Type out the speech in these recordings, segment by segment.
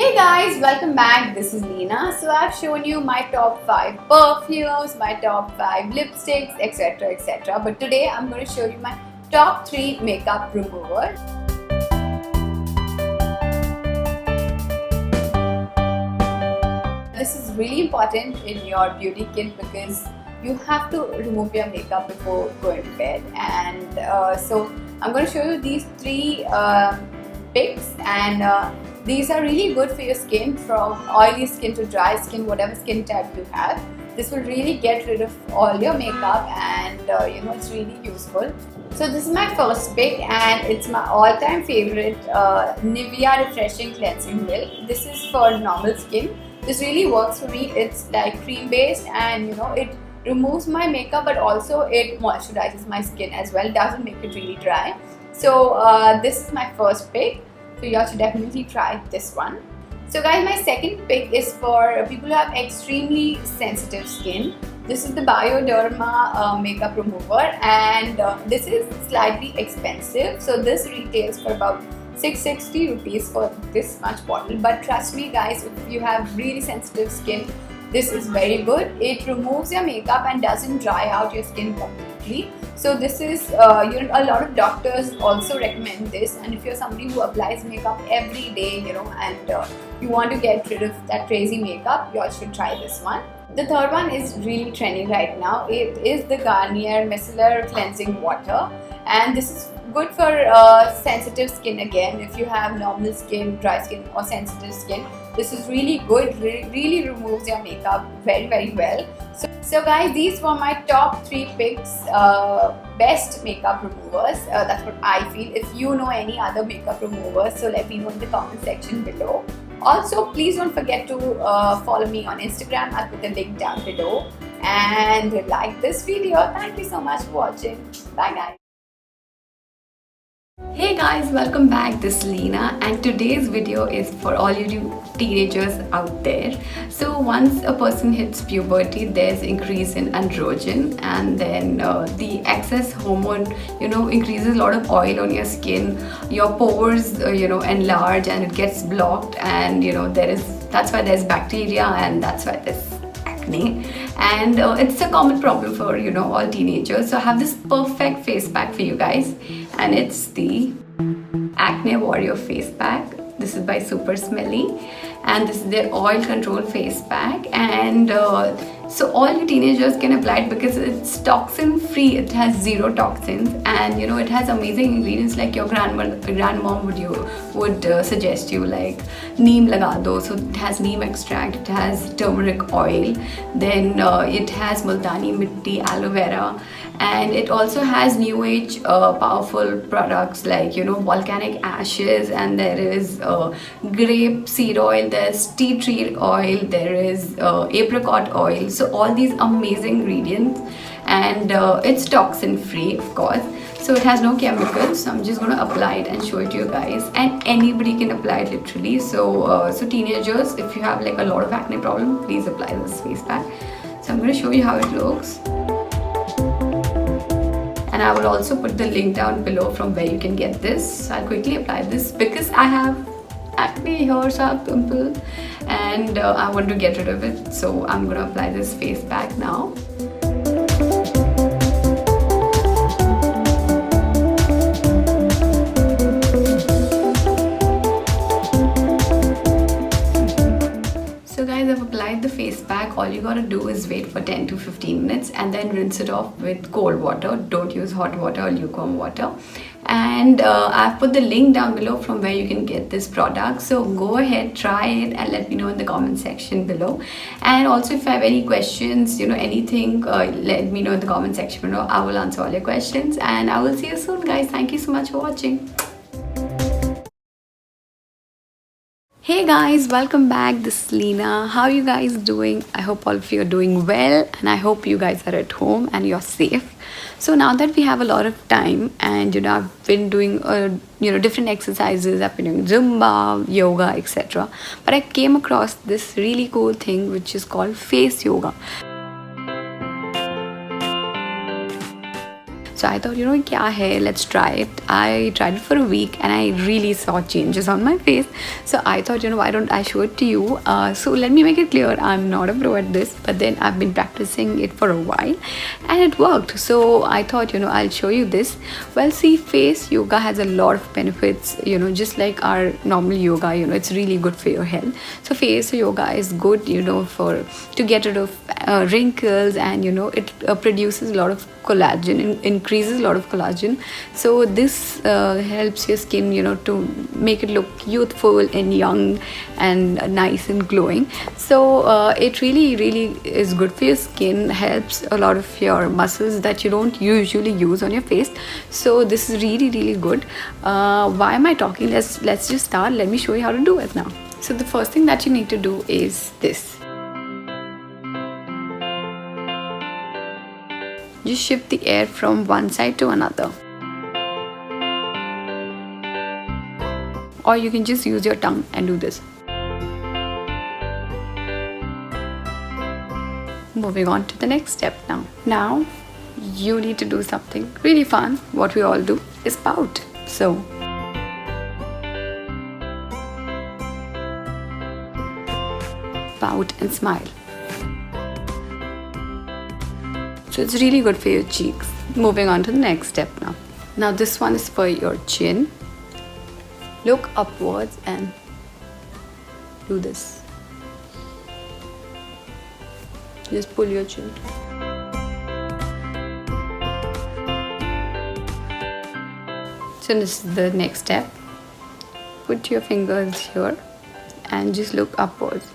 Hey guys, welcome back. This is Leena. So I've shown you my top 5 perfumes, my top 5 lipsticks, etc. But today I'm going to show you my top 3 makeup removers. This is really important in your beauty kit because you have to remove your makeup before going to bed. And so I'm going to show you these 3 picks, and these are really good for your skin, from oily skin to dry skin, whatever skin type you have. This will really get rid of all your makeup, and it's really useful. So this is my first pick, and it's my all-time favorite Nivea Refreshing Cleansing Milk. This is for normal skin. This really works for me. It's like cream based, and it removes my makeup, but also it moisturizes my skin as well. It doesn't make it really dry. So this is my first pick. So you have to definitely try this one. So guys, my second pick is for people who have extremely sensitive skin. This is the Bioderma makeup remover, and this is slightly expensive. So this retails for about 660 rupees for this much bottle. But trust me guys, if you have really sensitive skin, this is very good. It removes your makeup and doesn't dry out your skin completely. So this is, a lot of doctors also recommend this, and if you're somebody who applies makeup every day, and you want to get rid of that crazy makeup, you all should try this one. The third one is really trending right now. It is the Garnier Micellar Cleansing Water, and this is good for sensitive skin again. If you have normal skin, dry skin or sensitive skin, this is really good. Really removes your makeup very well. So guys, these were my top 3 picks, best makeup removers. That's what I feel. If you know any other makeup removers, so let me know in the comment section below. Also, please don't forget to follow me on Instagram. I'll put the link down below. And like this video. Thank you so much for watching. Bye guys. Hey guys, welcome back. This is Leena, and today's video is for all you teenagers out there. So once a person hits puberty, there's increase in androgen, and then the excess hormone increases a lot of oil on your skin. Your pores enlarge and it gets blocked, and that's why there's bacteria, and that's why there's acne, and it's a common problem for all teenagers. So I have this perfect face pack for you guys, and it's the Acne Warrior face pack. This is by Super Smelly, and this is their oil control face pack, and so all you teenagers can apply it because it's toxin free. It has 0 toxins, and it has amazing ingredients like your grandmom would suggest you, like neem laga do. So it has neem extract, it has turmeric oil, then it has multani mitti, aloe vera, and it also has new age powerful products like volcanic ashes, and there is grape seed oil, there's tea tree oil, there is apricot oil. So all these amazing ingredients, and it's toxin free, of course. So it has no chemicals. So I'm just going to apply it and show it to you guys, and anybody can apply it literally. So teenagers, if you have like a lot of acne problem, please apply this face pack. So I'm going to show you how it looks, and I will also put the link down below from where you can get this. So I'll quickly apply this because I have acne here, so I have pimple, and I want to get rid of it. So I'm going to apply this face pack now. So guys, I've applied the face pack. All you gotta do is wait for 10 to 15 minutes and then rinse it off with cold water. Don't use hot water or lukewarm water. And I've put the link down below from where you can get this product. So go ahead, try it, and let me know in the comment section below. And also, if you have any questions, anything, let me know in the comment section below. I will answer all your questions, and I will see you soon, guys. Thank you so much for watching. Hey guys, welcome back. This is Leena. How are you guys doing? I hope all of you are doing well, and I hope you guys are at home and you're safe. So now that we have a lot of time, and I've been doing different exercises. I've been doing Zumba, yoga, etc. But I came across this really cool thing which is called face yoga. So I thought, kya hai, let's try it. I tried it for a week and I really saw changes on my face. So I thought, why don't I show it to you? So let me make it clear, I'm not a pro at this, but then I've been practicing it for a while and it worked. So I thought, I'll show you this. Well, see, face yoga has a lot of benefits, just like our normal yoga, it's really good for your health. So face yoga is good, for to get rid of wrinkles, and it produces a lot of collagen, increases a lot of collagen. So this helps your skin, to make it look youthful and young and nice and glowing. So it really is good for your skin, helps a lot of your muscles that you don't usually use on your face. So this is really good. Why am I talking? Let's just start. Let me show you how to do it now. So the first thing that you need to do is this. Just shift the air from one side to another. Or you can just use your tongue and do this. Moving on to the next step now. Now you need to do something really fun. What we all do is pout. So pout and smile. So it's really good for your cheeks. Moving on to the next step now. Now this one is for your chin. Look upwards and do this. Just pull your chin. So this is the next step. Put your fingers here and just look upwards.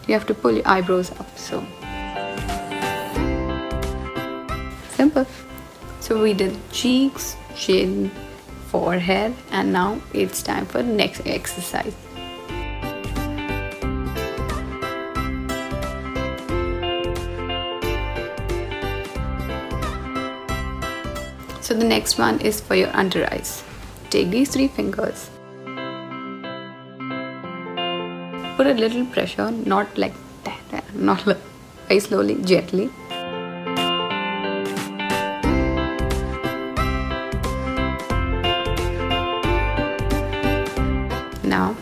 You have to pull your eyebrows up, so simple. So we did cheeks, chin, forehead, and now it's time for the next exercise. So the next one is for your under eyes. Take these 3 fingers. Put a little pressure, not like that, not like, very slowly, gently. Now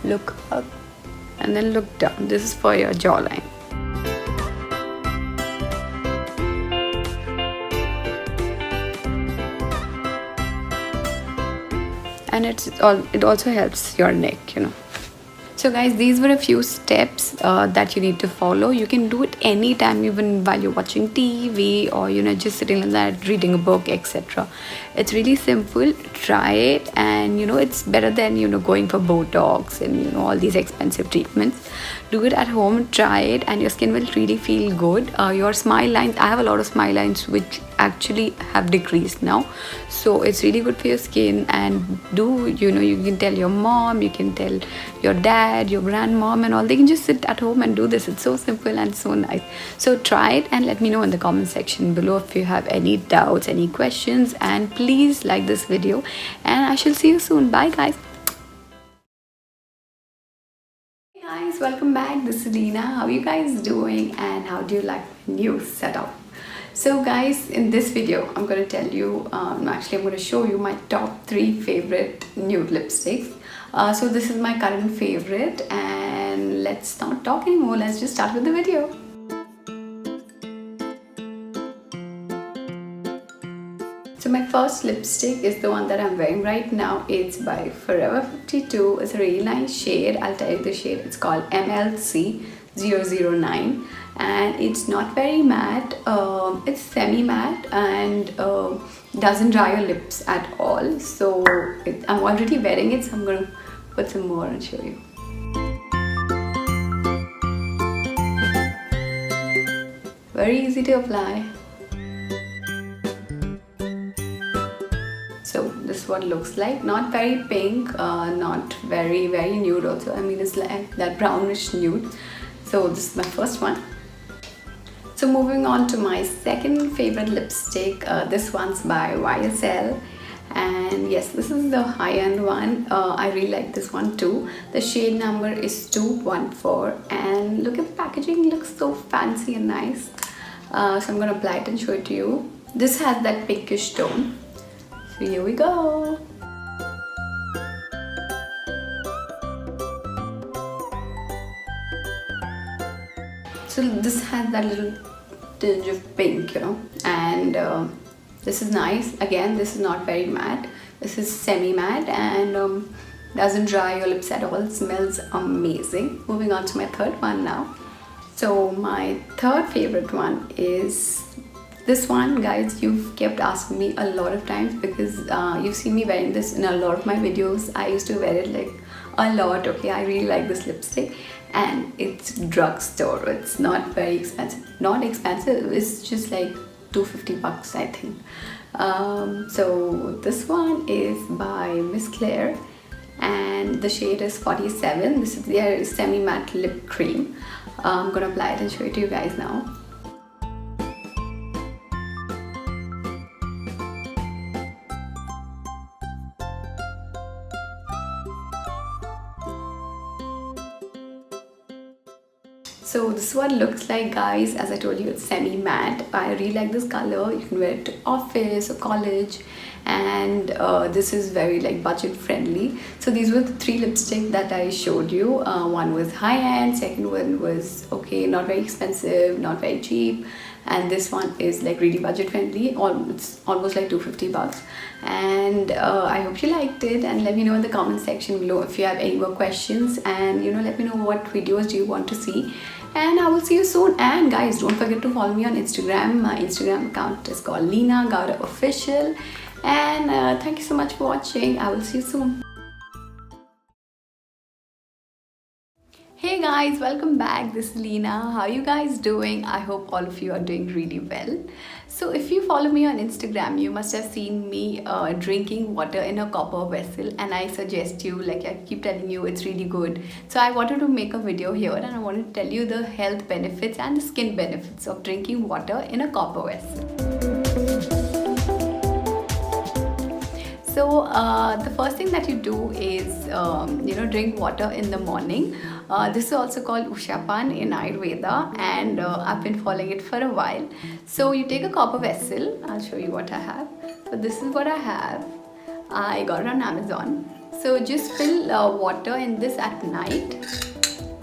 look up and then look down. This is for your jawline. And it also helps your neck, So guys, these were a few steps that you need to follow. You can do it anytime, even while you're watching TV or just sitting like that, reading a book, etc. It's really simple. Try it, and it's better than going for Botox and all these expensive treatments. Do it at home, try it, and your skin will really feel good. Your smile lines, I have a lot of smile lines which actually have decreased now, so it's really good for your skin. And you can tell your mom, you can tell your dad, your grandmom and all. They can just sit at home and do this. It's so simple and so nice. So try it and let me know in the comment section below if you have any doubts, any questions, and please like this video, and I shall see you soon. Bye guys. Hey guys, welcome back. This is Reena. How are you guys doing, and how do you like my new setup? So guys, in this video I'm going to tell you, actually I'm going to show you my top 3 favorite nude lipsticks. So this is my current favorite, and let's not talk anymore, let's just start with the video. So my first lipstick is the one that I'm wearing right now. It's by Forever 52. It's a really nice shade. I'll tell you the shade. It's called MLC 009, and it's not very matte. It's semi-matte and doesn't dry your lips at all. So I'm already wearing it, so I'm going to put some more and show you. Very easy to apply. So this is what it looks like. Not very pink, not very nude also. I mean, it's like that brownish nude. So this is my first one. So moving on to my second favorite lipstick. This one's by YSL, And yes, this is the high-end one. I really like this one too. The shade number is 214, and look at the packaging, looks so fancy and nice. So I'm gonna apply it and show it to you. This has that pinkish tone. So here we go. So this has that little tinge of pink, you know, and this is nice. Again, this is not very matte. This is semi-matte and doesn't dry your lips at all. It smells amazing. Moving on to my third one now. So my third favorite one is this one, guys. You've kept asking me a lot of times because you've seen me wearing this in a lot of my videos. I used to wear it like a lot. Okay, I really like this lipstick, and it's drugstore. It's not very expensive. Not expensive. It's just like $250, I think. So this one is by Miss Claire, and the shade is 47. This is their semi-matte lip cream. I'm gonna apply it and show it to you guys now. So this one looks like, guys, as I told you, it's semi-matte. I really like this color. You can wear it to office or college, and this is very like budget friendly. So these were the three lipsticks that I showed you. One was high-end, second one was okay, not very expensive, not very cheap, and this one is like really budget friendly. It's almost like $250. And I hope you liked it, and let me know in the comment section below if you have any more questions, and let me know what videos do you want to see, and I will see you soon. And guys, don't forget to follow me on Instagram. My Instagram account is called Leena Gowda Official, and thank you so much for watching. I will see you soon. Hey guys, welcome back. This is Leena. How are you guys doing? I hope all of you are doing really well. So if you follow me on Instagram, you must have seen me drinking water in a copper vessel, and I suggest you, like I keep telling you, it's really good. So I wanted to make a video here, and I want to tell you the health benefits and the skin benefits of drinking water in a copper vessel. So the first thing that you do is drink water in the morning. This is also called Ushapan in Ayurveda, and I've been following it for a while. So you take a copper vessel. I'll show you what I have. So this is what I have. I got it on Amazon. So just fill water in this at night.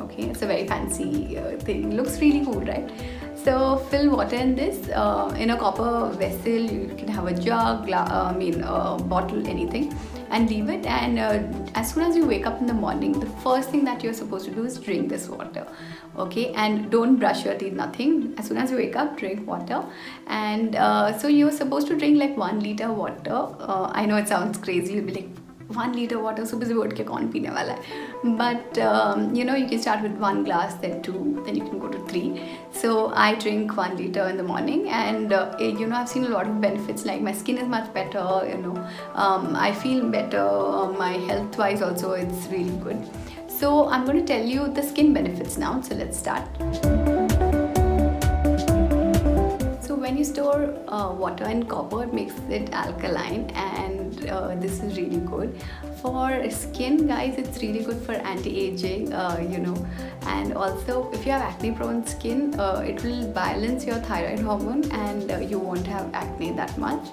Okay, it's a very fancy thing. Looks really cool, right? So fill water in this in a copper vessel. You can have a jug, bottle, anything, and leave it. And as soon as you wake up in the morning, the first thing that you're supposed to do is drink this water. Okay, and don't brush your teeth, nothing. As soon as you wake up, drink water. And so you're supposed to drink like 1 liter water. I know it sounds crazy. You'll be like, 1 liter water, सुबह से उठ के कौन पीने वाला है? But you can start with 1 glass, then 2, then you can go to 3. So I drink 1 liter in the morning, and I've seen a lot of benefits. Like my skin is much better. I feel better. My health wise also, it's really good. So I'm going to tell you the skin benefits now. So let's start. When you store water in copper, it makes it alkaline, and this is really good for skin, guys. It's really good for anti-aging, and also if you have acne prone skin, it will balance your thyroid hormone, and you won't have acne that much.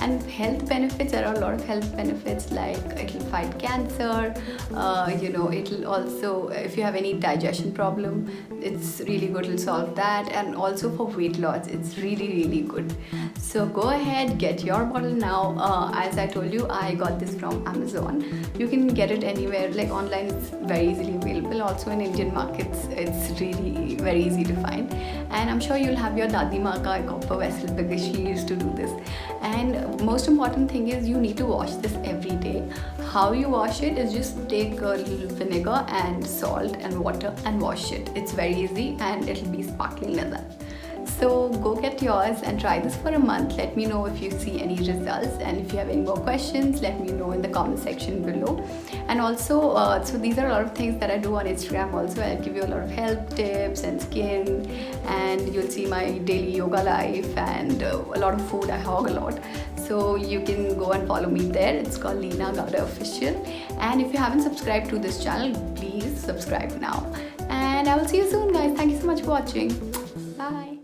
And health benefits, there are a lot of health benefits, like it will fight cancer, it will also, if you have any digestion problem, it's really good, to solve that. And also for weight loss, it's really good. So go ahead, get your bottle now. As I told you, I got this from Amazon. You can get it anywhere, like online, it's very easily available. Also in Indian markets, it's really very easy to find. And I'm sure you'll have your Dadi Ma ka copper vessel, because she used to do this. And most important thing is, you need to wash this every day. How you wash it is just take a little vinegar and salt and water and wash it. It's very easy, and it'll be sparkling like that. So go get yours and try this for a month. Let me know if you see any results, and if you have any more questions, let me know in the comment section below. And also, so these are a lot of things that I do on Instagram. Also, I'll give you a lot of health tips and skin, and you'll see my daily yoga life and a lot of food. I hog a lot. so you can go and follow me there. It's called Leena Gowda Official. And if you haven't subscribed to this channel, please subscribe now. And I will see you soon, guys. Thank you so much for watching. Bye.